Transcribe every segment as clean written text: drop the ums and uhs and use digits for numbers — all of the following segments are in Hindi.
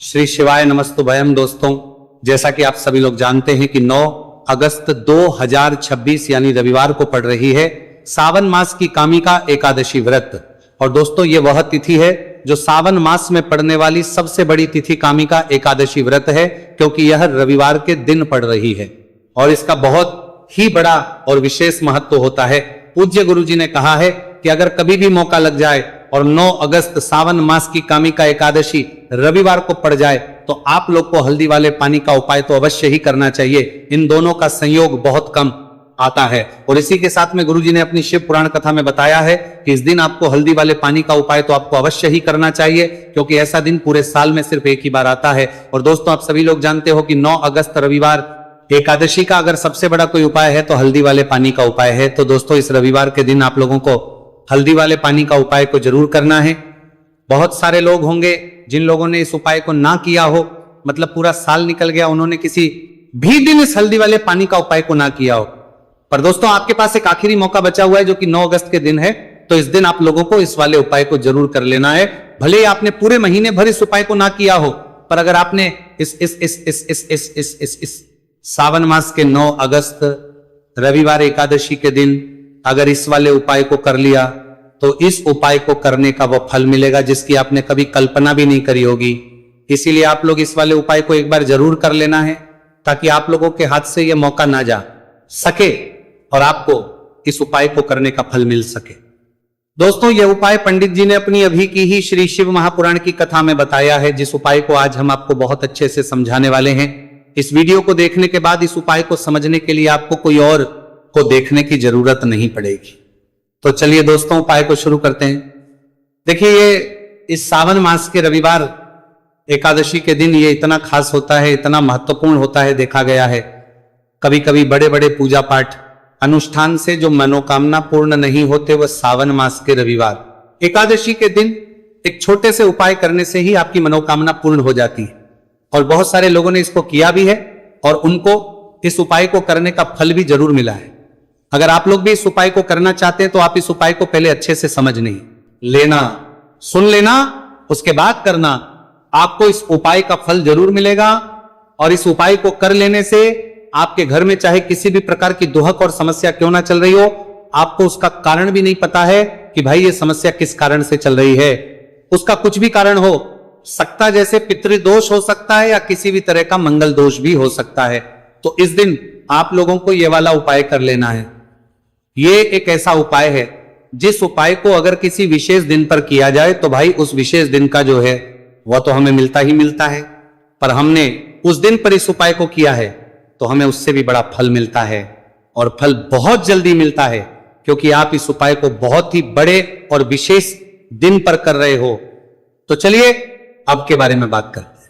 श्री शिवाय नमस्तुभयम। दोस्तों, जैसा कि आप सभी लोग जानते हैं कि 9 अगस्त 2026 यानी रविवार को पड़ रही है सावन मास की कामिका एकादशी व्रत। और दोस्तों, ये वह तिथि है जो सावन मास में पड़ने वाली सबसे बड़ी तिथि कामिका एकादशी व्रत है, क्योंकि यह रविवार के दिन पड़ रही है और इसका बहुत ही बड़ा और विशेष महत्व होता है। पूज्य गुरु जी ने कहा है कि अगर कभी भी मौका लग जाए और 9 अगस्त सावन मास की कामिका एकादशी रविवार को पड़ जाए तो आप लोग को हल्दी वाले पानी का उपाय तो अवश्य ही करना चाहिए। इन दोनों का संयोग बहुत कम आता है। और इसी के साथ में गुरुजी ने अपनी शिव पुराण कथा में बताया है कि इस दिन आपको हल्दी वाले पानी का उपाय तो आपको अवश्य ही करना चाहिए, क्योंकि ऐसा दिन पूरे साल में सिर्फ एक ही बार आता है। और दोस्तों, आप सभी लोग जानते हो कि 9 अगस्त रविवार एकादशी का अगर सबसे बड़ा कोई उपाय है तो हल्दी वाले पानी का उपाय है। तो दोस्तों, इस रविवार के दिन आप लोगों को हल्दी वाले पानी का उपाय को जरूर करना है। बहुत सारे लोग होंगे जिन लोगों ने इस उपाय को ना किया हो, मतलब पूरा साल निकल गया, उन्होंने किसी भी दिन इस हल्दी वाले पानी का उपाय को ना किया हो। पर दोस्तों, आपके पास एक आखिरी मौका बचा हुआ है जो कि 9 अगस्त के दिन है। तो इस दिन आप लोगों को इस वाले उपाय को जरूर कर लेना है। भले ही आपने पूरे महीने भर इस उपाय को ना किया हो, पर अगर आपने इस सावन मास के 9 अगस्त रविवार एकादशी के दिन अगर इस वाले उपाय को कर लिया तो इस उपाय को करने का वो फल मिलेगा जिसकी आपने कभी कल्पना भी नहीं करी होगी। इसीलिए आप लोग इस वाले उपाय को एक बार जरूर कर लेना है, ताकि आप लोगों के हाथ से यह मौका ना जा सके और आपको इस उपाय को करने का फल मिल सके। दोस्तों, यह उपाय पंडित जी ने अपनी अभी की ही श्री शिव महापुराण की कथा में बताया है, जिस उपाय को आज हम आपको बहुत अच्छे से समझाने वाले हैं। इस वीडियो को देखने के बाद इस उपाय को समझने के लिए आपको कोई और को देखने की जरूरत नहीं पड़ेगी। तो चलिए दोस्तों, उपाय को शुरू करते हैं। देखिए, ये इस सावन मास के रविवार एकादशी के दिन ये इतना खास होता है, इतना महत्वपूर्ण होता है। देखा गया है कभी कभी बड़े बड़े पूजा पाठ अनुष्ठान से जो मनोकामना पूर्ण नहीं होते, वह सावन मास के रविवार एकादशी के दिन एक छोटे से उपाय करने से ही आपकी मनोकामना पूर्ण हो जाती है। और बहुत सारे लोगों ने इसको किया भी है और उनको इस उपाय को करने का फल भी जरूर मिला है। अगर आप लोग भी इस उपाय को करना चाहते हैं तो आप इस उपाय को पहले अच्छे से समझ लेना, सुन लेना, उसके बाद करना। आपको इस उपाय का फल जरूर मिलेगा। और इस उपाय को कर लेने से आपके घर में चाहे किसी भी प्रकार की दुहक और समस्या क्यों ना चल रही हो, आपको उसका कारण भी नहीं पता है कि भाई ये समस्या किस कारण से चल रही है। उसका कुछ भी कारण हो सकता, जैसे पितृदोष हो सकता है या किसी भी तरह का मंगल दोष भी हो सकता है। तो इस दिन आप लोगों को यह वाला उपाय कर लेना है। ये एक ऐसा उपाय है जिस उपाय को अगर किसी विशेष दिन पर किया जाए तो भाई उस विशेष दिन का जो है वह तो हमें मिलता ही मिलता है, पर हमने उस दिन पर इस उपाय को किया है तो हमें उससे भी बड़ा फल मिलता है। और फल बहुत जल्दी मिलता है, क्योंकि आप इस उपाय को बहुत ही बड़े और विशेष दिन पर कर रहे हो। तो चलिए अब के बारे में बात करते हैं,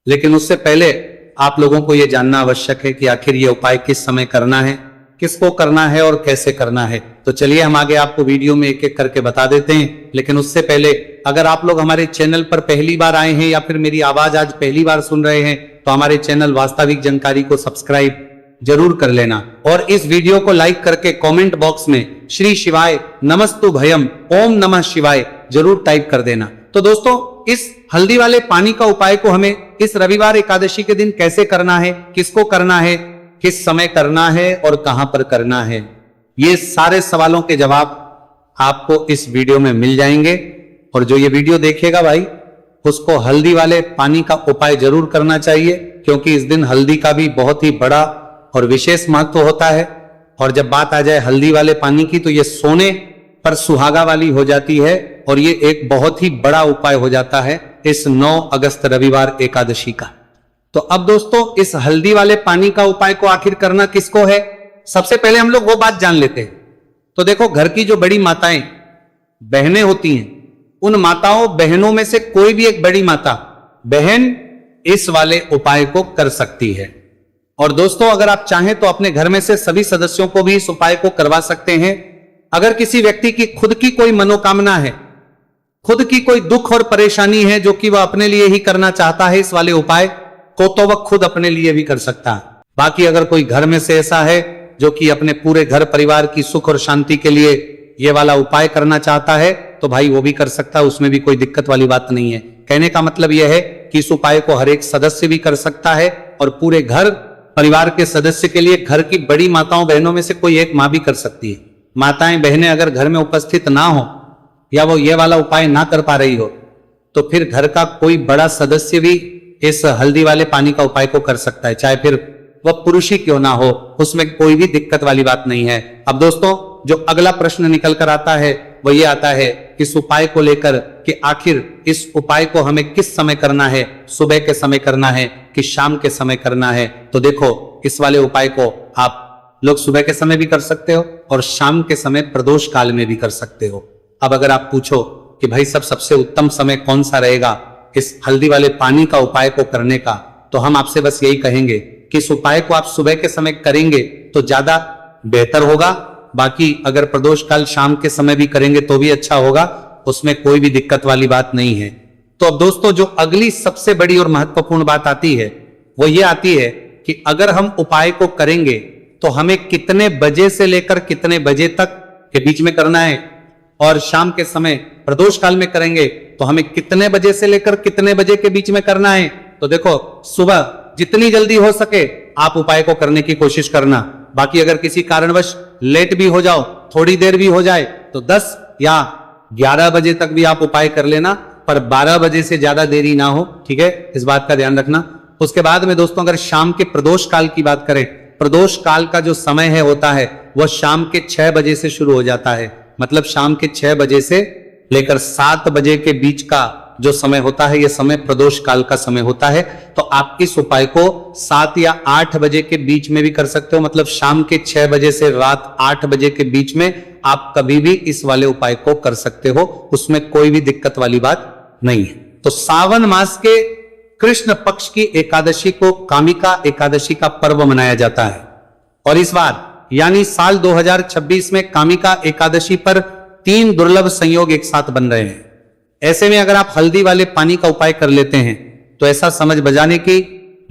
लेकिन उससे पहले आप लोगों को यह जानना आवश्यक है कि आखिर यह उपाय किस समय करना है, किसको करना है और कैसे करना है। तो चलिए हम आगे आपको वीडियो में एक एक करके बता देते हैं। लेकिन उससे पहले अगर आप लोग हमारे चैनल पर पहली बार आए हैं या फिर मेरी आवाज आज पहली बार सुन रहे हैं तो हमारे चैनल वास्तविक जानकारी को सब्सक्राइब जरूर कर लेना और इस वीडियो को लाइक करके कमेंट बॉक्स में श्री शिवाय नमस्तुभयम ओम नमः शिवाय जरूर टाइप कर देना। तो दोस्तों, इस हल्दी वाले पानी का उपाय को हमें इस रविवार एकादशी के दिन कैसे करना है, किसको करना है, किस समय करना है और कहां पर करना है, ये सारे सवालों के जवाब आपको इस वीडियो में मिल जाएंगे। और जो ये वीडियो देखेगा भाई, उसको हल्दी वाले पानी का उपाय जरूर करना चाहिए, क्योंकि इस दिन हल्दी का भी बहुत ही बड़ा और विशेष महत्व होता है। और जब बात आ जाए हल्दी वाले पानी की तो ये सोने पर सुहागा वाली हो जाती है और ये एक बहुत ही बड़ा उपाय हो जाता है इस 9 अगस्त रविवार एकादशी का। तो अब दोस्तों, इस हल्दी वाले पानी का उपाय को आखिर करना किसको है, सबसे पहले हम लोग वो बात जान लेते हैं। तो देखो, घर की जो बड़ी माताएं बहनें होती हैं, उन माताओं बहनों में से कोई भी एक बड़ी माता बहन इस वाले उपाय को कर सकती है। और दोस्तों, अगर आप चाहें तो अपने घर में से सभी सदस्यों को भी इस उपाय को करवा सकते हैं। अगर किसी व्यक्ति की खुद की कोई मनोकामना है, खुद की कोई दुख और परेशानी है जो कि वह अपने लिए ही करना चाहता है, इस वाले उपाय को तो वह खुद अपने लिए भी कर सकता है। बाकी अगर कोई घर में से ऐसा है जो कि अपने पूरे घर परिवार की सुख और शांति के लिए ये वाला उपाय करना चाहता है तो भाई वो भी कर सकता है, उसमें भी कोई दिक्कत वाली बात नहीं है। कहने का मतलब यह है कि इस उपाय को हर एक सदस्य भी कर सकता है और पूरे घर परिवार के सदस्य के लिए घर की बड़ी माताओं बहनों में से कोई एक मां भी कर सकती है। माताएं बहनें अगर घर में उपस्थित ना हो या वो ये वाला उपाय ना कर पा रही हो तो फिर घर का कोई बड़ा सदस्य भी इस हल्दी वाले पानी का उपाय को कर सकता है, चाहे फिर वह पुरुष ही क्यों ना हो, उसमें कोई भी दिक्कत वाली बात नहीं है। अब दोस्तों जो अगला प्रश्न निकल कर आता है वो ये आता है इस उपाय को लेकर कि आखिर इस उपाय को हमें किस समय करना है, सुबह के समय करना है कि शाम के समय करना है। तो देखो इस वाले उपाय को आप लोग सुबह के समय भी कर सकते हो और शाम के समय प्रदोष काल में भी कर सकते हो। अब अगर आप पूछो कि भाई सबसे उत्तम समय कौन सा रहेगा इस हल्दी वाले पानी का उपाय को करने का, तो हम आपसे बस यही कहेंगे कि इस उपाय को आप सुबह के समय करेंगे तो ज्यादा बेहतर होगा। बाकी अगर प्रदोष काल शाम के समय भी करेंगे तो भी अच्छा होगा, उसमें कोई भी दिक्कत वाली बात नहीं है। तो अब दोस्तों जो अगली सबसे बड़ी और महत्वपूर्ण बात आती है वो ये आती है कि अगर हम उपाय को करेंगे तो हमें कितने बजे से लेकर कितने बजे तक के बीच में करना है, और शाम के समय प्रदोष काल में करेंगे तो हमें कितने बजे से लेकर कितने बजे के बीच में करना है। तो देखो सुबह जितनी जल्दी हो सके आप उपाय को करने की कोशिश करना। बाकी अगर किसी कारणवश लेट भी हो जाओ, थोड़ी देर भी हो जाए तो 10 या 11 बजे तक भी आप उपाय कर लेना, पर 12 बजे से ज्यादा देरी ना हो, ठीक है, इस बात का ध्यान रखना। उसके बाद में दोस्तों अगर शाम के प्रदोष काल की बात करें, प्रदोष काल का जो समय है होता है वह शाम के 6 बजे से शुरू हो जाता है। मतलब शाम के 6 बजे से लेकर 7 बजे के बीच का जो समय होता है यह समय प्रदोष काल का समय होता है। तो आप इस उपाय को 7 या 8 बजे के बीच में भी कर सकते हो। मतलब शाम के 6 बजे से रात 8 बजे के बीच में आप कभी भी इस वाले उपाय को कर सकते हो, उसमें कोई भी दिक्कत वाली बात नहीं है। तो सावन मास के कृष्ण पक्ष की एकादशी को कामिका एकादशी का पर्व मनाया जाता है और इस बार यानी साल 2026 में कामिका एकादशी पर 3 दुर्लभ संयोग एक साथ बन रहे हैं। ऐसे में अगर आप हल्दी वाले पानी का उपाय कर लेते हैं तो ऐसा समझ बजाने की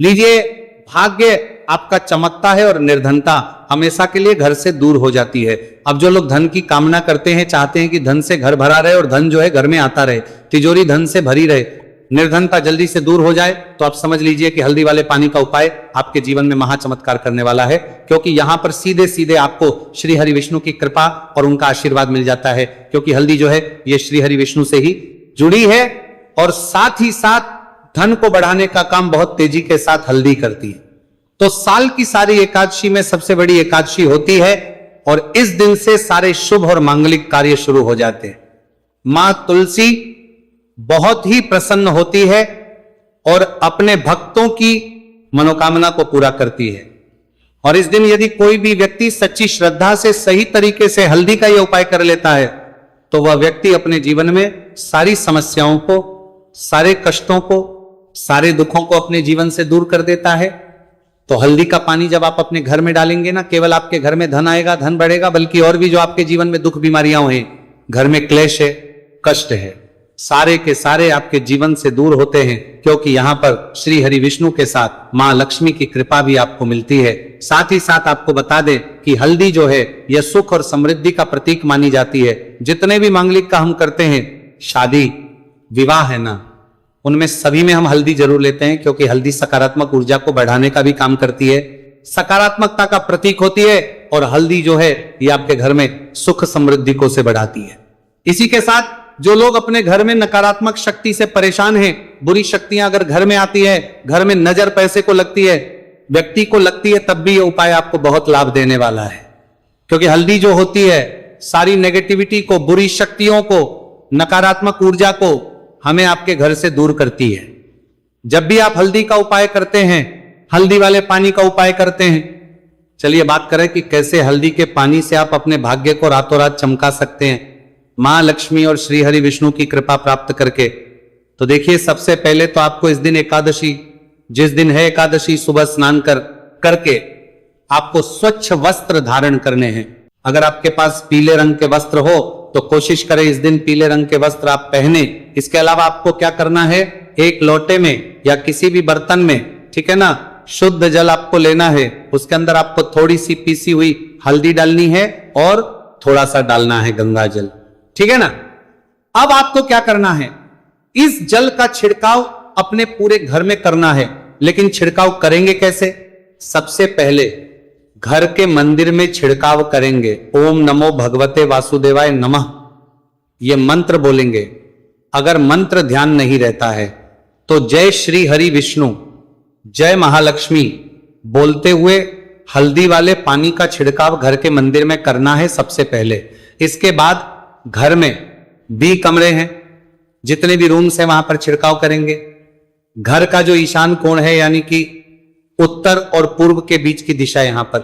लीजिए भाग्य आपका चमकता है और निर्धनता हमेशा के लिए घर से दूर हो जाती है। अब जो लोग धन की कामना करते हैं, चाहते हैं कि धन से घर भरा रहे और धन जो है घर में आता रहे, तिजोरी धन से भरी रहे, निर्धनता जल्दी से दूर हो जाए, तो आप समझ लीजिए कि हल्दी वाले पानी का उपाय आपके जीवन में महा चमत्कार करने वाला है। क्योंकि यहां पर सीधे सीधे आपको श्री हरि विष्णु की कृपा और उनका आशीर्वाद मिल जाता है, क्योंकि हल्दी जो है ये श्री हरि विष्णु से ही जुड़ी है और साथ ही साथ धन को बढ़ाने का काम बहुत तेजी के साथ हल्दी करती है। तो साल की सारी एकादशी में सबसे बड़ी एकादशी होती है और इस दिन से सारे शुभ और मांगलिक कार्य शुरू हो जाते हैं। मां तुलसी बहुत ही प्रसन्न होती है और अपने भक्तों की मनोकामना को पूरा करती है। और इस दिन यदि कोई भी व्यक्ति सच्ची श्रद्धा से सही तरीके से हल्दी का यह उपाय कर लेता है तो वह व्यक्ति अपने जीवन में सारी समस्याओं को, सारे कष्टों को, सारे दुखों को अपने जीवन से दूर कर देता है। तो हल्दी का पानी जब आप अपने घर में डालेंगे ना, केवल आपके घर में धन आएगा, धन बढ़ेगा, बल्कि और भी जो आपके जीवन में दुख बीमारियां हैं, घर में क्लेश है, कष्ट है, सारे के सारे आपके जीवन से दूर होते हैं। क्योंकि यहां पर श्री हरि विष्णु के साथ मां लक्ष्मी की कृपा भी आपको मिलती है। साथ ही साथ आपको बता दें कि हल्दी जो है यह सुख और समृद्धि का प्रतीक मानी जाती है। जितने भी मांगलिक का हम करते हैं, शादी विवाह है ना, उनमें सभी में हम हल्दी जरूर लेते हैं, क्योंकि हल्दी सकारात्मक ऊर्जा को बढ़ाने का भी काम करती है, सकारात्मकता का प्रतीक होती है और हल्दी जो है ये आपके घर में सुख समृद्धि को से बढ़ाती है। इसी के साथ जो लोग अपने घर में नकारात्मक शक्ति से परेशान हैं, बुरी शक्तियां अगर घर में आती है, घर में नजर पैसे को लगती है, व्यक्ति को लगती है, तब भी ये उपाय आपको बहुत लाभ देने वाला है। क्योंकि हल्दी जो होती है सारी नेगेटिविटी को, बुरी शक्तियों को, नकारात्मक ऊर्जा को हमें आपके घर से दूर करती है। जब भी आप हल्दी का उपाय करते हैं, हल्दी वाले पानी का उपाय करते हैं, चलिए बात करें कि कैसे हल्दी के पानी से आप अपने भाग्य को रातों रात चमका सकते हैं मां लक्ष्मी और श्री हरि विष्णु की कृपा प्राप्त करके। तो देखिए सबसे पहले तो आपको इस दिन एकादशी, जिस दिन है एकादशी, सुबह स्नान करके आपको स्वच्छ वस्त्र धारण करने हैं। अगर आपके पास पीले रंग के वस्त्र हो तो कोशिश करें इस दिन पीले रंग के वस्त्र आप पहने। इसके अलावा आपको क्या करना है, एक लोटे में या किसी भी बर्तन में, ठीक है ना, शुद्ध जल आपको लेना है। उसके अंदर आपको थोड़ी सी पीसी हुई हल्दी डालनी है और थोड़ा सा डालना है गंगा जल, ठीक है ना। अब आपको क्या करना है, इस जल का छिड़काव अपने पूरे घर में करना है। लेकिन छिड़काव करेंगे कैसे? सबसे पहले घर के मंदिर में छिड़काव करेंगे। ओम नमो भगवते वासुदेवाय नमः, यह मंत्र बोलेंगे। अगर मंत्र ध्यान नहीं रहता है तो जय श्री हरि विष्णु, जय महालक्ष्मी बोलते हुए हल्दी वाले पानी का छिड़काव घर के मंदिर में करना है सबसे पहले। इसके बाद घर में भी कमरे हैं, जितने भी रूम्स हैं वहां पर छिड़काव करेंगे। घर का जो ईशान कोण है, यानी कि उत्तर और पूर्व के बीच की दिशा यहां पर,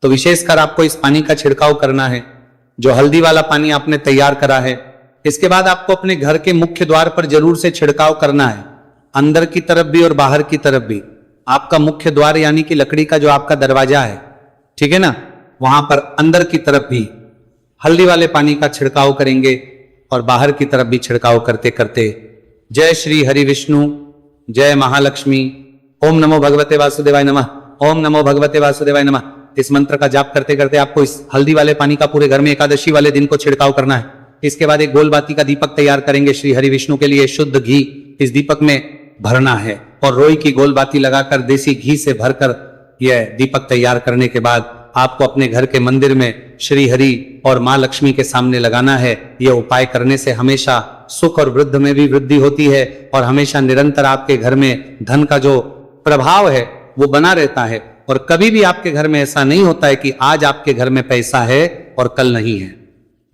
तो विशेषकर आपको इस पानी का छिड़काव करना है, जो हल्दी वाला पानी आपने तैयार करा है। इसके बाद आपको अपने घर के मुख्य द्वार पर जरूर से छिड़काव करना है, अंदर की तरफ भी और बाहर की तरफ भी। आपका मुख्य द्वार यानी कि लकड़ी का जो आपका दरवाजा है, ठीक है ना, वहां पर अंदर की तरफ भी हल्दी वाले पानी का छिड़काव करेंगे और बाहर की तरफ भी छिड़काव करते करते जय श्री हरि विष्णु, जय महालक्ष्मी, ओम नमो भगवते वासुदेवाय नमः, ओम नमो भगवते वासुदेवाय नमः, इस मंत्र का जाप करते करते आपको इस हल्दी वाले पानी का पूरे घर में एकादशी वाले दिन को छिड़काव करना है। इसके बाद एक गोल बाती का दीपक तैयार करेंगे श्री हरि विष्णु के लिए। शुद्ध घी इस दीपक में भरना है और रोई की गोल बाती लगाकर देसी घी से भरकर यह दीपक तैयार करने के बाद आपको अपने घर के मंदिर में श्री हरि और मां लक्ष्मी के सामने लगाना है। यह उपाय करने से हमेशा सुख और वृद्धि में भी वृद्धि होती है और हमेशा निरंतर आपके घर में धन का जो प्रभाव है वो बना रहता है। और कभी भी आपके घर में ऐसा नहीं होता है कि आज आपके घर में पैसा है और कल नहीं है।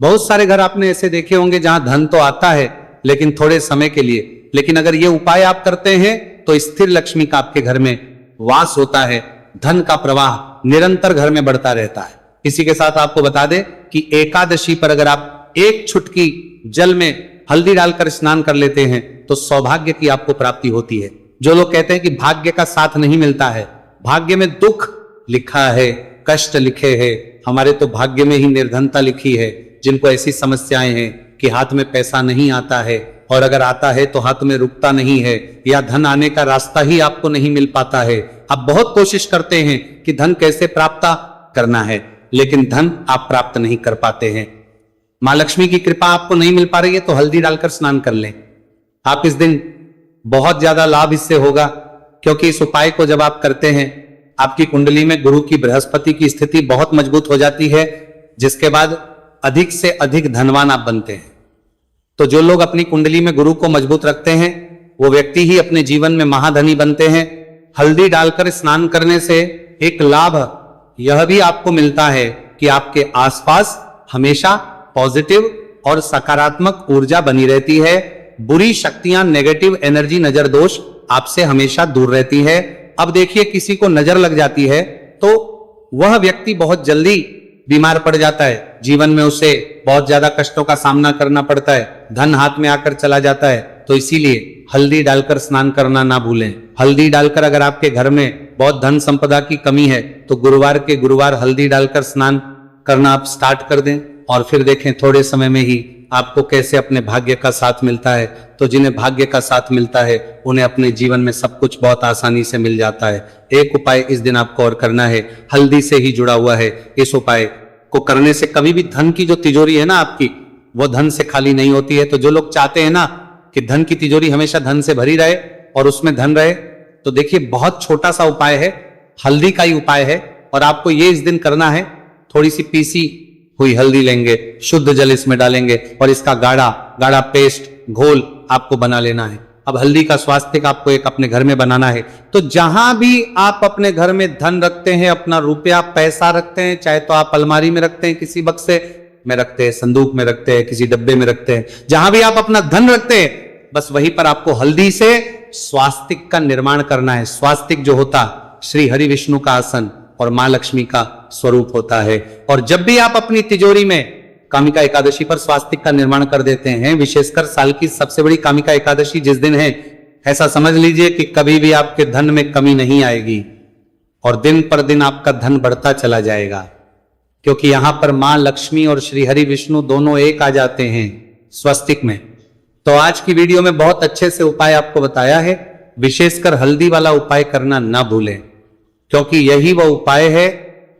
बहुत सारे घर आपने ऐसे देखे होंगे जहां धन तो आता है लेकिन थोड़े समय के लिए, लेकिन अगर ये उपाय आप करते हैं तो स्थिर लक्ष्मी का आपके घर में वास होता है, धन का प्रवाह निरंतर घर में बढ़ता रहता है। इसी के साथ आपको बता दें कि एकादशी पर अगर आप एक चुटकी जल में हल्दी डालकर स्नान कर लेते हैं तो सौभाग्य की आपको प्राप्ति होती है। जो लोग कहते हैं कि भाग्य का साथ नहीं मिलता है, भाग्य में दुख लिखा है, कष्ट लिखे हैं, हमारे तो भाग्य में ही निर्धनता लिखी है। जिनको ऐसी समस्याएं हैं कि हाथ में पैसा नहीं आता है और अगर आता है तो हाथ में रुकता नहीं है, या धन आने का रास्ता ही आपको नहीं मिल पाता है। आप बहुत कोशिश करते हैं कि धन कैसे प्राप्त करना है, लेकिन धन आप प्राप्त नहीं कर पाते हैं। मां लक्ष्मी की कृपा आपको नहीं मिल पा रही है तो हल्दी डालकर स्नान कर लें। आप इस दिन बहुत ज्यादा लाभ इससे होगा, क्योंकि इस उपाय को जब आप करते हैं आपकी कुंडली में गुरु की बृहस्पति की स्थिति बहुत मजबूत हो जाती है, जिसके बाद अधिक से अधिक धनवान आप बनते हैं। तो जो लोग अपनी कुंडली में गुरु को मजबूत रखते हैं वो व्यक्ति ही अपने जीवन में महाधनी बनते हैं। हल्दी डालकर स्नान करने से एक लाभ यह भी आपको मिलता है कि आपके आसपास हमेशा पॉजिटिव और सकारात्मक ऊर्जा बनी रहती है। बुरी शक्तियां, नेगेटिव एनर्जी, नजर दोष आपसे हमेशा दूर रहती है। अब देखिए, किसी को नजर लग जाती है तो वह व्यक्ति बहुत जल्दी बीमार पड़ जाता है, जीवन में उसे बहुत ज्यादा कष्टों का सामना करना पड़ता है, धन हाथ में आकर चला जाता है। तो इसीलिए हल्दी डालकर स्नान करना ना भूलें। हल्दी डालकर अगर आपके घर में बहुत धन संपदा की कमी है तो गुरुवार के गुरुवार हल्दी डालकर स्नान करना आप स्टार्ट कर दें और फिर देखें थोड़े समय में ही आपको कैसे अपने भाग्य का साथ मिलता है। तो जिन्हें भाग्य का साथ मिलता है उन्हें अपने जीवन में सब कुछ बहुत आसानी से मिल जाता है। एक उपाय इस दिन आपको और करना है, हल्दी से ही जुड़ा हुआ है। इस उपाय को करने से कभी भी धन की जो तिजोरी है ना आपकी, वो धन से खाली नहीं होती है। तो जो लोग चाहते हैं ना कि धन की तिजोरी हमेशा धन से भरी रहे और उसमें धन रहे, तो देखिए बहुत छोटा सा उपाय है, हल्दी का ही उपाय है। और आपको ये इस दिन करना है, थोड़ी सी पीसी हुई हल्दी लेंगे, शुद्ध जल इसमें डालेंगे और इसका गाढ़ा गाढ़ा पेस्ट घोल आपको बना लेना है। अब हल्दी का स्वास्थ्य आपको एक अपने घर में बनाना है। तो जहां भी आप अपने घर में धन रखते हैं, अपना रुपया पैसा रखते हैं, चाहे तो आप अलमारी में रखते हैं, किसी बक्से में रखते हैं, संदूक में रखते हैं, किसी डब्बे में रखते हैं, जहां भी आप अपना धन रखते हैं बस वहीं पर आपको हल्दी से स्वास्तिक का निर्माण करना है। स्वास्तिक जो होता श्री हरि विष्णु का आसन और मां लक्ष्मी का स्वरूप होता है। और जब भी आप अपनी तिजोरी में कामिका एकादशी पर स्वास्तिक का निर्माण कर देते हैं, विशेषकर साल की सबसे बड़ी कामिका एकादशी जिस दिन है, ऐसा समझ लीजिए कि कभी भी आपके धन में कमी नहीं आएगी और दिन पर दिन आपका धन बढ़ता चला जाएगा, क्योंकि यहां पर मां लक्ष्मी और श्री हरि विष्णु दोनों एक आ जाते हैं स्वस्तिक में। तो आज की वीडियो में बहुत अच्छे से उपाय आपको बताया है, विशेषकर हल्दी वाला उपाय करना ना भूलें, क्योंकि यही वह उपाय है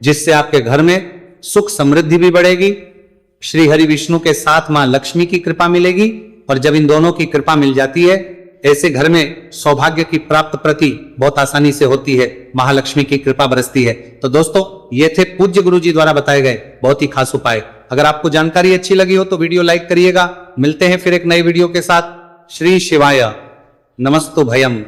जिससे आपके घर में सुख समृद्धि भी बढ़ेगी, श्री हरि विष्णु के साथ मां लक्ष्मी की कृपा मिलेगी और जब इन दोनों की कृपा मिल जाती है, ऐसे घर में सौभाग्य की प्राप्त प्रति बहुत आसानी से होती है, महालक्ष्मी की कृपा बरसती है। तो दोस्तों, ये थे पूज्य गुरु जी द्वारा बताए गए बहुत ही खास उपाय। अगर आपको जानकारी अच्छी लगी हो तो वीडियो लाइक करिएगा। मिलते हैं फिर एक नई वीडियो के साथ। श्री शिवाय नमस्तु भयम।